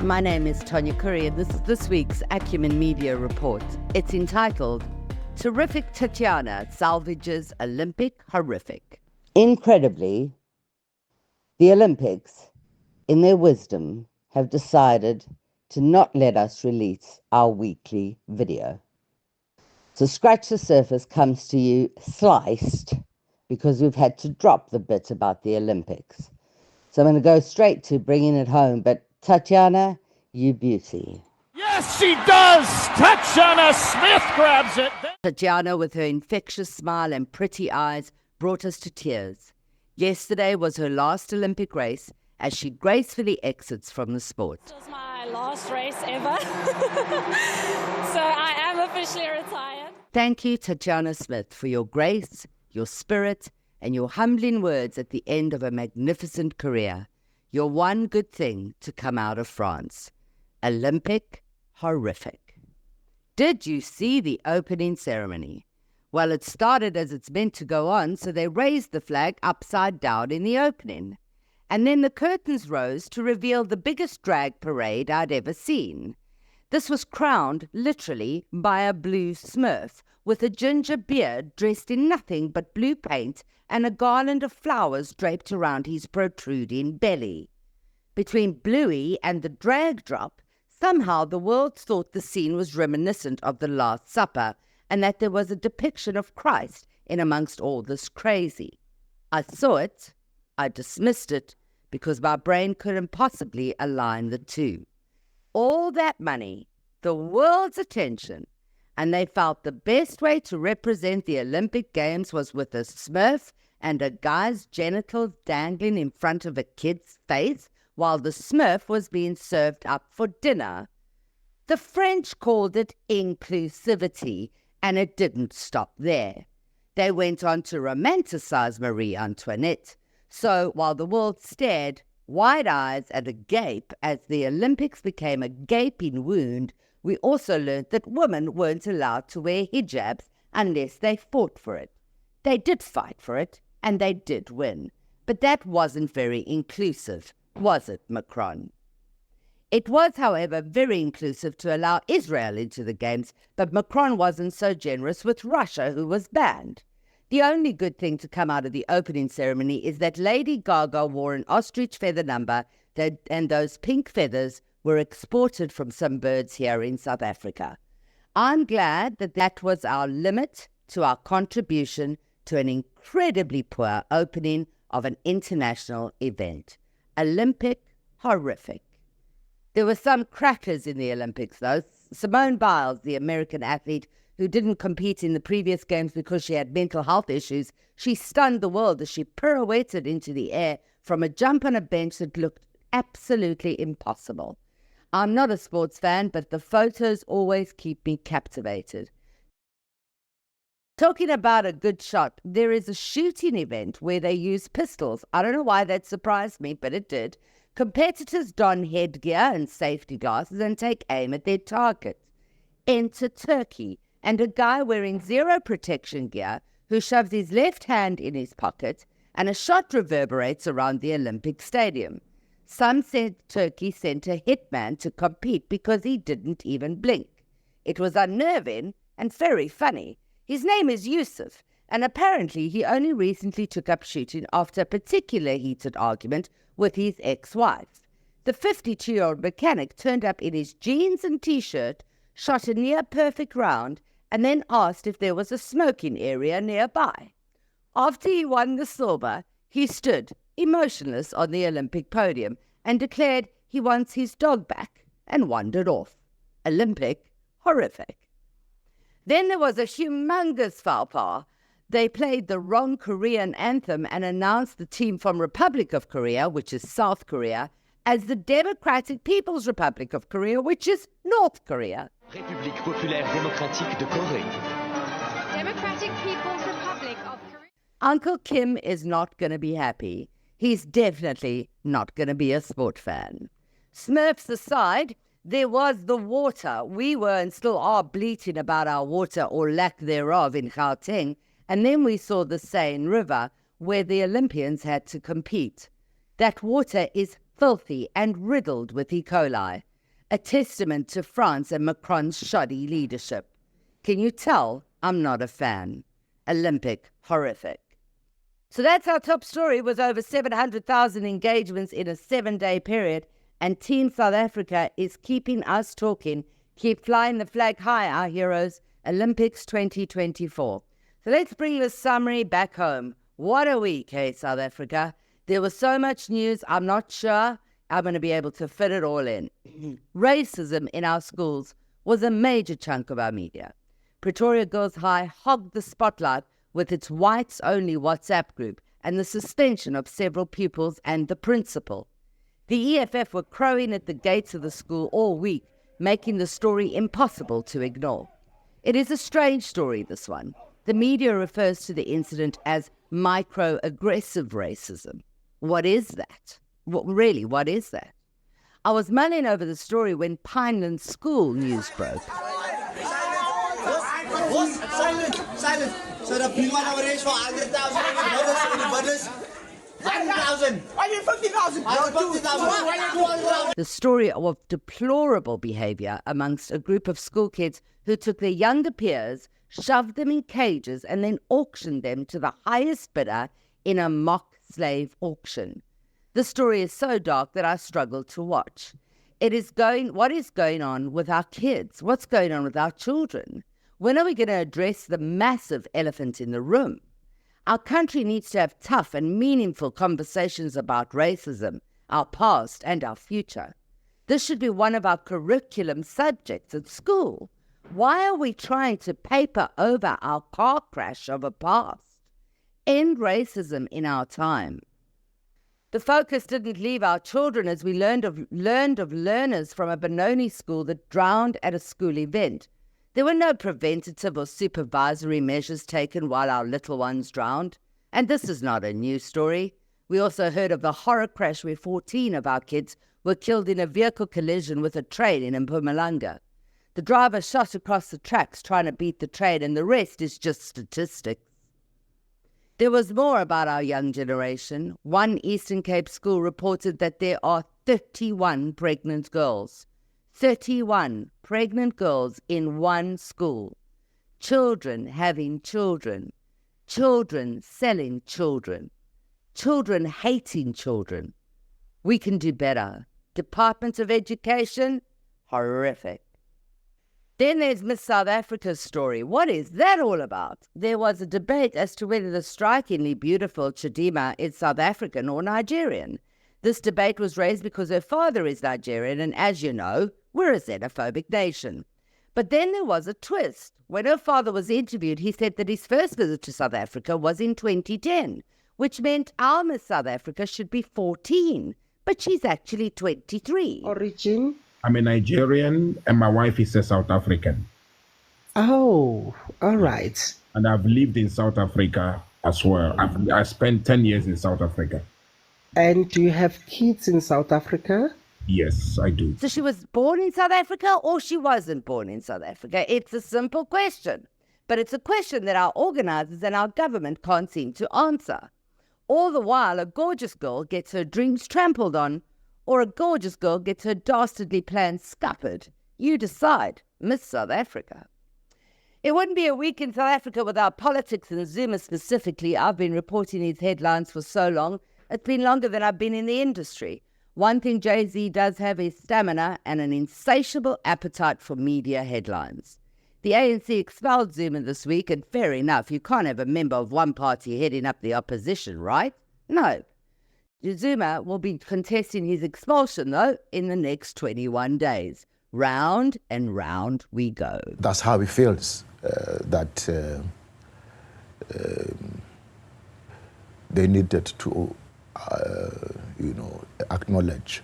My name is Tanya Curry, and this is this week's Acumen Media Report. It's entitled, Terrific Tatjana, Salvages Olympic Horrific. Incredibly, the Olympics, in their wisdom, have decided to not let us release our weekly video. So Scratch the Surface comes to you sliced because we've had to drop the bit about the Olympics. So I'm going to go straight to bringing it home, but Tatjana, you beauty. Yes, she does! Tatjana Smith grabs it. Tatjana, with her infectious smile and pretty eyes, brought us to tears. Yesterday was her last Olympic race as she gracefully exits from the sport. This was my last race ever, so I am officially retired. Thank you, Tatjana Smith, for your grace, your spirit, and your humbling words at the end of a magnificent career. You're one good thing to come out of France. Olympic horrific. Did you see the opening ceremony? Well, it started as it's meant to go on, so they raised the flag upside down in the opening. And then the curtains rose to reveal the biggest drag parade I'd ever seen. This was crowned, literally, by a blue Smurf, with a ginger beard dressed in nothing but blue paint and a garland of flowers draped around his protruding belly. Between Bluey and the drag drop, somehow the world thought the scene was reminiscent of the Last Supper and that there was a depiction of Christ in amongst all this crazy. I saw it, I dismissed it, because my brain couldn't possibly align the two. All that money, the world's attention, and they felt the best way to represent the Olympic Games was with a Smurf and a guy's genitals dangling in front of a kid's face while the Smurf was being served up for dinner. The French called it inclusivity, and it didn't stop there. They went on to romanticize Marie Antoinette. So while the world stared, wide eyes and agape, as the Olympics became a gaping wound, we also learned that women weren't allowed to wear hijabs unless they fought for it. They did fight for it, and they did win. But that wasn't very inclusive, was it, Macron? It was, however, very inclusive to allow Israel into the Games, but Macron wasn't so generous with Russia, who was banned. The only good thing to come out of the opening ceremony is that Lady Gaga wore an ostrich feather number, and those pink feathers were exported from some birds here in South Africa. I'm glad that that was our limit to our contribution to an incredibly poor opening of an international event. Olympic horrific. There were some crackers in the Olympics, though. Simone Biles, the American athlete who didn't compete in the previous games because she had mental health issues, she stunned the world as she pirouetted into the air from a jump on a bench that looked absolutely impossible. I'm not a sports fan, but the photos always keep me captivated. Talking about a good shot, there is a shooting event where they use pistols. I don't know why that surprised me, but it did. Competitors don headgear and safety glasses and take aim at their target. Enter Turkey and a guy wearing zero protection gear who shoves his left hand in his pocket, and a shot reverberates around the Olympic Stadium. Some said Turkey sent a hitman to compete because he didn't even blink. It was unnerving and very funny. His name is Yusuf, and apparently he only recently took up shooting after a particular heated argument with his ex-wife. The 52-year-old mechanic turned up in his jeans and T-shirt, shot a near-perfect round, and then asked if there was a smoking area nearby. After he won the silver, he stood emotionless on the Olympic podium and declared he wants his dog back and wandered off. Olympic horrific. Then there was a humongous faux pas. They played the wrong Korean anthem and announced the team from Republic of Korea, which is South Korea, as the Democratic People's Republic of Korea, which is North Korea. République populaire démocratique de Corée. Democratic People's Republic of Korea. Uncle Kim is not going to be happy. He's definitely not going to be a sport fan. Smurfs aside, there was the water. We were and still are bleating about our water or lack thereof in Gauteng. And then we saw the Seine River where the Olympians had to compete. That water is filthy and riddled with E. coli. a testament to France and Macron's shoddy leadership. Can you tell I'm not a fan? Olympic horrific. So that's our top story, with over 700,000 engagements in a 7-day period, and Team South Africa is keeping us talking. Keep flying the flag high, our heroes. Olympics 2024. So let's bring you a summary back home. What a week, hey, South Africa. There was so much news, I'm not sure I'm going to be able to fit it all in. Racism in our schools was a major chunk of our media. Pretoria Girls High hogged the spotlight with its whites-only WhatsApp group and the suspension of several pupils and the principal. The EFF were crowing at the gates of the school all week, making the story impossible to ignore. It is a strange story, this one. The media refers to the incident as microaggressive racism. What is that? What is that? I was mulling over the story when Pineland School news broke. Silence. So the people are arranged for 100,000 1,000. I mean 50,000. The story of deplorable behavior amongst a group of school kids who took their younger peers, shoved them in cages, and then auctioned them to the highest bidder in a mock slave auction. The story is so dark that I struggle to watch. What is going on with our kids? What's going on with our children? When are we going to address the massive elephant in the room? Our country needs to have tough and meaningful conversations about racism, our past and our future. This should be one of our curriculum subjects at school. Why are we trying to paper over our car crash of a past? End racism in our time. The focus didn't leave our children as we learned of learners from a Benoni school that drowned at a school event. There were no preventative or supervisory measures taken while our little ones drowned. And this is not a new story. We also heard of the horror crash where 14 of our kids were killed in a vehicle collision with a train in Mpumalanga. The driver shot across the tracks trying to beat the train, and the rest is just statistics. There was more about our young generation. One Eastern Cape school reported that there are 31 pregnant girls. 31 pregnant girls in one school. Children having children. Children selling children. Children hating children. We can do better. Department of Education, horrific. Then there's Miss South Africa's story. What is that all about? There was a debate as to whether the strikingly beautiful Chidima is South African or Nigerian. This debate was raised because her father is Nigerian, and as you know, we're a xenophobic nation. But then there was a twist. When her father was interviewed, he said that his first visit to South Africa was in 2010, which meant our Miss South Africa should be 14, but she's actually 23. Origin? I'm a Nigerian and my wife is a South African. Oh, all right. And I've lived in South Africa as well. I spent 10 years in South Africa. And do you have kids in South Africa? Yes, I do. So she was born in South Africa or she wasn't born in South Africa? It's a simple question, but it's a question that our organizers and our government can't seem to answer. All the while, a gorgeous girl gets her dreams trampled on, or a gorgeous girl gets her dastardly plans scuppered. You decide, Miss South Africa. It wouldn't be a week in South Africa without politics and Zuma specifically. I've been reporting these headlines for so long. It's been longer than I've been in the industry. One thing Jay-Z does have is stamina and an insatiable appetite for media headlines. The ANC expelled Zuma this week, and fair enough, you can't have a member of one party heading up the opposition, right? No. Zuma will be contesting his expulsion, though, in the next 21 days. Round and round we go. That's how he feels, that they needed to, acknowledge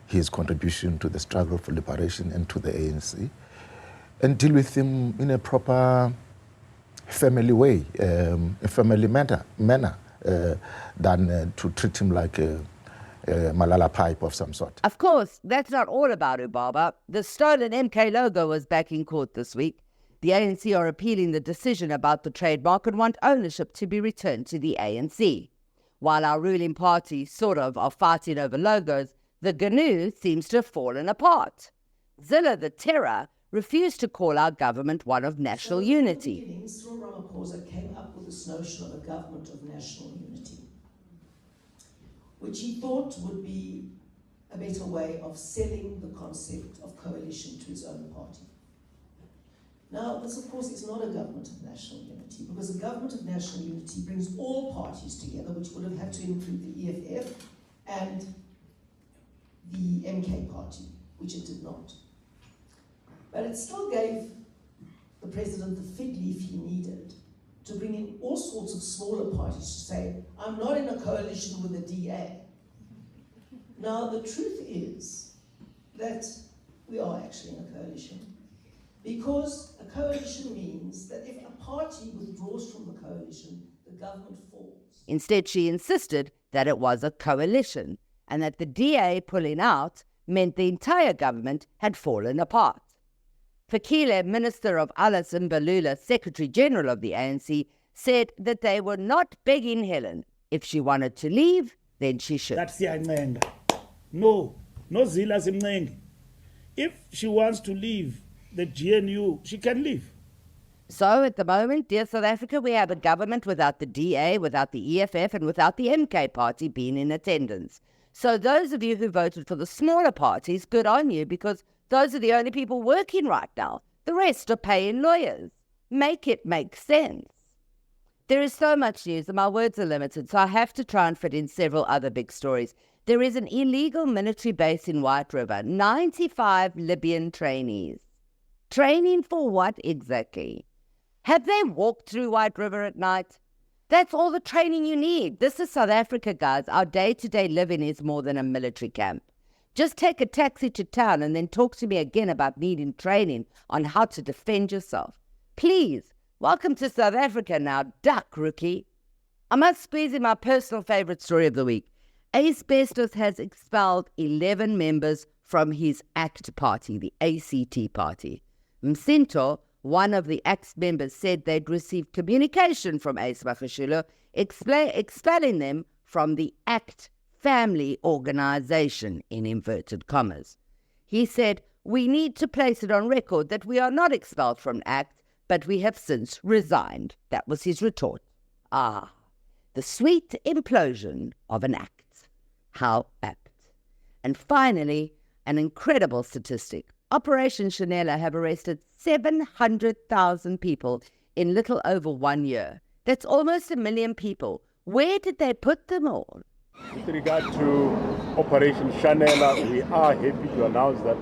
his contribution to the struggle for liberation and to the ANC, and deal with him in a proper family way, a family manner, than to treat him like a Malala pipe of some sort. Of course, that's not all about Ubaba. The stolen MK logo was back in court this week. The ANC are appealing the decision about the trademark and want ownership to be returned to the ANC. While our ruling party sort of are fighting over logos, the GNU seems to have fallen apart. Zilla the Terror refused to call our government one of national unity. Cyril Ramaphosa came up with this notion of a government of national unity, which he thought would be a better way of selling the concept of coalition to his own party. Now, this of course is not a government of national unity, because a government of national unity brings all parties together, which would have had to include the EFF and the MK party, which it did not. But it still gave the president the fig leaf he needed to bring in all sorts of smaller parties to say, I'm not in a coalition with the DA. Now, the truth is that we are actually in a coalition, because a coalition means that if a party withdraws from the coalition, the government falls. Instead, she insisted that it was a coalition and that the DA pulling out meant the entire government had fallen apart. Fikile, Minister of Alice Mbalula, Secretary General of the ANC, said that they were not begging Helen. If she wanted to leave, then she should. No Zila Zimnengi. If she wants to leave the GNU, she can leave. So at the moment, dear South Africa, we have a government without the DA, without the EFF, and without the MK party being in attendance. So those of you who voted for the smaller parties, good on you, because those are the only people working right now. The rest are paying lawyers. Make it make sense. There is so much news and my words are limited, so I have to try and fit in several other big stories. There is an illegal military base in White River, 95 Libyan trainees. Training for what exactly? Have they walked through White River at night? That's all the training you need. This is South Africa, guys. Our day-to-day living is more than a military camp. Just take a taxi to town and then talk to me again about needing training on how to defend yourself. Please, welcome to South Africa now, duck rookie. I must squeeze in my personal favorite story of the week. Asbestos has expelled 11 members from his ACT party, the ACT party. Msinto, one of the ACT members, said they'd received communication from Ace Magashule expelling them from the ACT family organization, in inverted commas. He said, we need to place it on record that we are not expelled from ACT, but we have since resigned. That was his retort. Ah, the sweet implosion of an ACT. How apt. And finally, an incredible statistic. Operation Chanela have arrested 700,000 people in little over 1 year. That's almost 1 million people. Where did they put them all? With regard to Operation Chanela, we are happy to announce that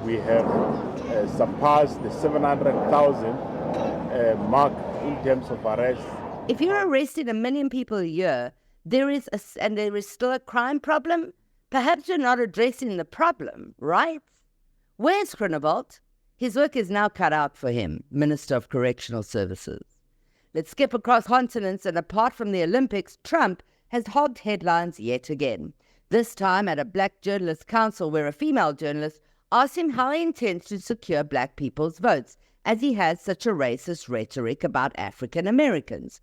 we have surpassed the 700,000 mark in terms of arrests. If you're arresting 1 million people a year, there is still a crime problem, perhaps you're not addressing the problem, right? Where's Groenewald? His work is now cut out for him, Minister of Correctional Services. Let's skip across continents, and apart from the Olympics, Trump has hogged headlines yet again. This time at a Black Journalists Council, where a female journalist asked him how he intends to secure black people's votes, as he has such a racist rhetoric about African Americans.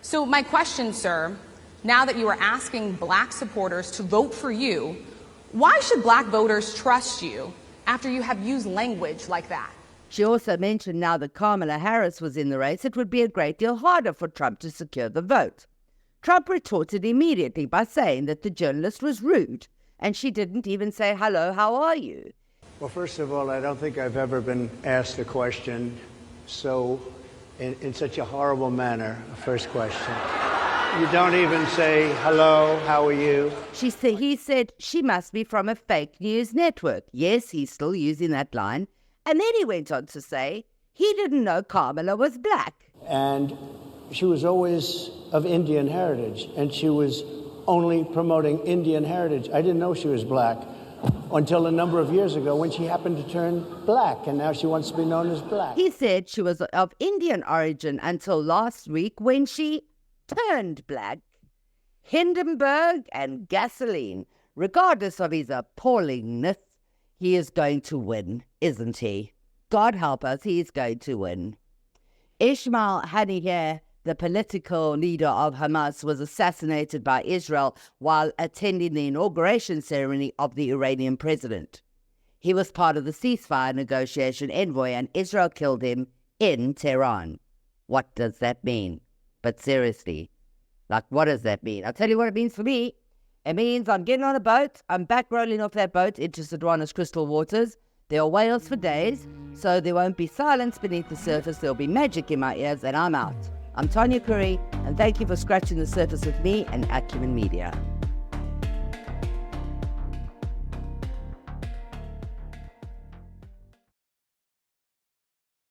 So my question, sir, now that you are asking black supporters to vote for you, why should black voters trust you after you have used language like that? She also mentioned now that Kamala Harris was in the race, it would be a great deal harder for Trump to secure the vote. Trump retorted immediately by saying that the journalist was rude, and she didn't even say, hello, how are you? Well, first of all, I don't think I've ever been asked a question in such a horrible manner, first question. You don't even say, hello, how are you? He said she must be from a fake news network. Yes, he's still using that line. And then he went on to say he didn't know Kamala was black. And she was always of Indian heritage, and she was only promoting Indian heritage. I didn't know she was black until a number of years ago when she happened to turn black, and now she wants to be known as black. He said she was of Indian origin until last week when she turned black. Hindenburg and gasoline. Regardless of his appallingness, he is going to win, isn't he? God help us, he is going to win. Ismail Haniyeh, the political leader of Hamas, was assassinated by Israel while attending the inauguration ceremony of the Iranian president. He was part of the ceasefire negotiation envoy and Israel killed him in Tehran. What does that mean? But seriously, like, what does that mean? I'll tell you what it means for me. It means I'm getting on a boat, I'm back rolling off that boat into Sodwana's crystal waters. There are whales for days, so there won't be silence beneath the surface. There'll be magic in my ears, and I'm out. I'm Tanya Curry, and thank you for scratching the surface with me and Acumen Media.